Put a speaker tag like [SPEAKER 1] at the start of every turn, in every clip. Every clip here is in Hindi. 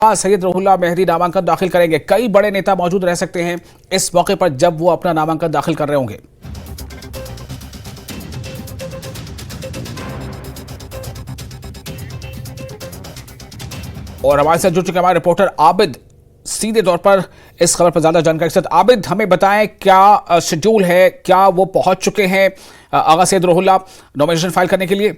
[SPEAKER 1] सैयद रुहुल्लाह मेहदी नामांकन दाखिल करेंगे। कई बड़े नेता मौजूद रह सकते हैं इस मौके पर जब वो अपना नामांकन दाखिल कर रहे होंगे। और हमारे साथ जुड़ चुके हमारे रिपोर्टर आबिद सीधे तौर पर इस खबर पर ज्यादा जानकारी के साथ। आबिद, हमें बताएं क्या शेड्यूल है, क्या वो पहुंच चुके हैं आगा सैयद रुहुल्लाह नॉमिनेशन फाइल करने के लिए?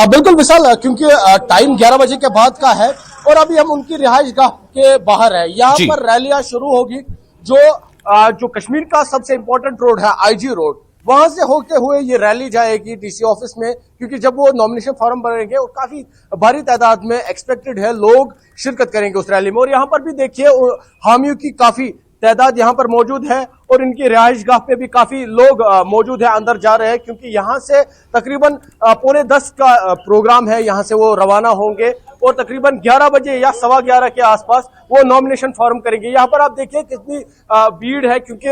[SPEAKER 2] बिल्कुल विशाल, क्योंकि टाइम 11 बजे के बाद का है और अभी हम उनकी रिहाइश गाह के बाहर है। यहाँ पर रैलियां शुरू होगी। जो कश्मीर का सबसे इंपॉर्टेंट रोड है आईजी रोड, वहां से होते हुए ये रैली जाएगी डीसी ऑफिस में, क्योंकि जब वो नॉमिनेशन फॉर्म भरेंगे और काफी भारी तादाद में एक्सपेक्टेड है लोग शिरकत करेंगे उस रैली में। और यहाँ पर भी देखिए हामियों की काफी तादाद यहाँ पर मौजूद है और इनकी रिहाइश गाह पे भी काफी लोग मौजूद है, अंदर जा रहे हैं, क्योंकि यहाँ से तकरीबन 9:45 का प्रोग्राम है। यहाँ से वो रवाना होंगे और तकरीबन 11 बजे या 11:15 के आसपास वो नॉमिनेशन फॉर्म करेंगे। यहाँ पर आप देखिए कितनी भीड़ है, क्योंकि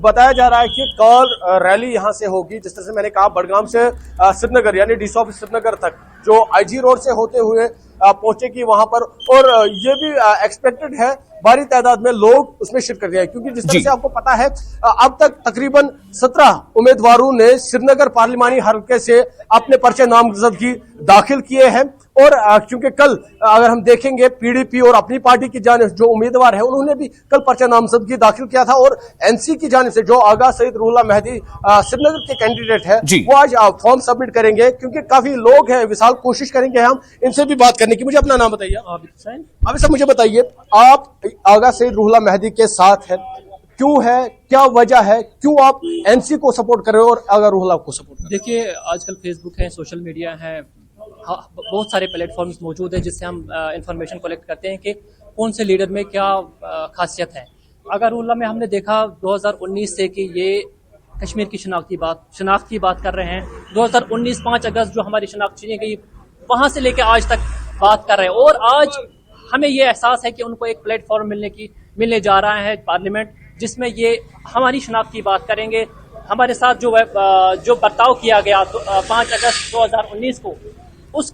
[SPEAKER 2] बताया जा रहा है कि कल रैली यहाँ से होगी। जिस तरह से मैंने कहा, बडगाम से श्रीनगर यानी डीसी ऑफिस श्रीनगर तक जो आईजी रोड से होते हुए पहुंचेगी वहां पर। और ये भी एक्सपेक्टेड है भारी तादाद में लोग उसमें शिरकत करेंगे, क्योंकि जिस तरह से आपको पता है अब तक तकरीबन 17 उम्मीदवारों ने श्रीनगर पार्लिमानी हल्के से अपने पर्चे नामजदगी दाखिल किए हैं। और क्योंकि कल अगर हम देखेंगे पीडीपी और अपनी पार्टी की जानिब जो उम्मीदवार है उन्होंने भी कल पर्चा नामजदगी दाखिल किया था, और एनसी की जानिब से जो आगा सैयद रुहुल्लाह मेहदी श्रीनगर के कैंडिडेट है वो आज फॉर्म सबमिट करेंगे। क्योंकि काफी लोग हैं विशाल, कोशिश करेंगे हम इनसे भी बात करने की। मुझे अपना नाम बताइए। आबिद साहब, मुझे बताइए, आप आगा सैयद रुहुल्लाह मेहदी के साथ है, क्यों है, क्या वजह है, क्यों आप एनसी को सपोर्ट कर रहे हो और आगा रुहुल्लाह को सपोर्ट कर रहे हो?
[SPEAKER 3] देखिए, आजकल फेसबुक है, सोशल मीडिया है, बहुत सारे प्लेटफॉर्म्स मौजूद हैं जिससे हम इंफॉर्मेशन कलेक्ट करते हैं कि कौन से लीडर में क्या खासियत है। आगा रुहुल्लाह में हमने देखा 2019 से कि ये कश्मीर की शनाख्त की बात कर रहे हैं। 2019 5 अगस्त जो हमारी शनाख्त चुनी गई, वहां से लेकर आज तक बात कर रहे हैं। और आज हमें ये एहसास है कि उनको एक प्लेटफॉर्म मिलने जा रहा है पार्लियामेंट, जिसमें ये हमारी शनाख्त की बात करेंगे। हमारे साथ जो बर्ताव किया गया 5 अगस्त 2019 को, उस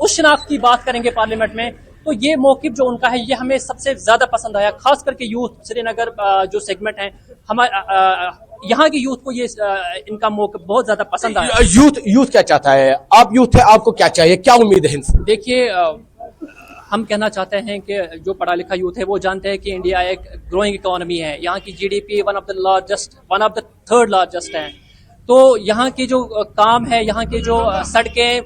[SPEAKER 3] शनाख्त की बात करेंगे पार्लियामेंट में। तो ये मौक़िफ़ जो उनका है ये हमें सबसे ज्यादा पसंद आया, खास करके यूथ श्रीनगर जो सेगमेंट है हमारे यहाँ के यूथ को ये इनका मौक़िफ़ बहुत ज्यादा पसंद आया।
[SPEAKER 2] यूथ क्या चाहता है? आप यूथ है, आपको क्या चाहिए, क्या उम्मीद है इनसे?
[SPEAKER 3] देखिए, हम कहना चाहते हैं कि जो पढ़ा लिखा यूथ है वो जानते हैं कि इंडिया एक ग्रोइंग इकोनॉमी है। यहाँ की GDP one of the third largest है। तो यहाँ की जो काम है, यहाँ की जो सड़कें,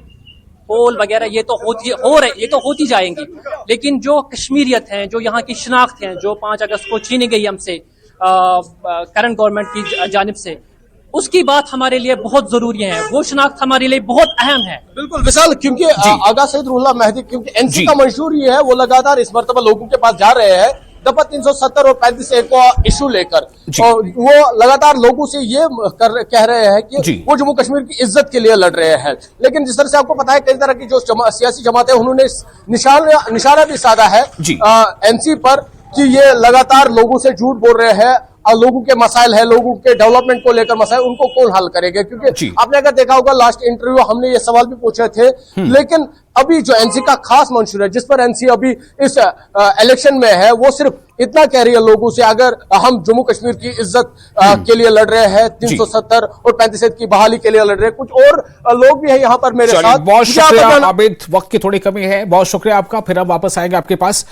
[SPEAKER 3] पोल वगैरह, ये तो होती जाएंगी। लेकिन जो कश्मीरियत है, जो यहाँ की शनाख्त है, जो 5 अगस्त को छीनी गई हमसे करंट गवर्नमेंट की जानिब से, उसकी बात हमारे लिए बहुत जरूरी है। वो शनाख्त हमारे लिए बहुत अहम है।
[SPEAKER 2] बिल्कुल विशाल, क्योंकि आगा सैयद रुहुल्लाह मेहदी, क्योंकि एनसी का मंशूर ये है, वो लगातार इस मरतबा लोगों के पास जा रहे हैं दफा 370 और 35A को इशू लेकर, और वो लगातार लोगों से ये कह रहे हैं कि वो जम्मू कश्मीर की इज्जत के लिए लड़ रहे हैं। लेकिन जिस तरह से आपको पता है कई तरह की जो सियासी जमातें, उन्होंने निशाना भी साधा है एनसी पर कि ये लगातार लोगों से झूठ बोल रहे हैं और लोगों के मसाइल है, लोगों के डेवलपमेंट को लेकर मसाइल, उनको कौन हल करेंगे? क्योंकि आपने अगर देखा होगा लास्ट इंटरव्यू हमने ये सवाल भी पूछे थे, लेकिन अभी जो एनसी का खास मंशूर है, जिस पर एनसी अभी इस इलेक्शन में है, वो सिर्फ इतना कह रही है लोगों से, अगर हम जम्मू कश्मीर की इज्जत के लिए लड़ रहे हैं, 370 और 35 की बहाली के लिए लड़ रहे हैं। कुछ और लोग भी हैं यहाँ पर मेरे साथ।
[SPEAKER 1] बहुत शुक्रिया आबिद, वक्त की थोड़ी कमी है, बहुत शुक्रिया आपका। फिर हम वापस आएंगे आपके पास।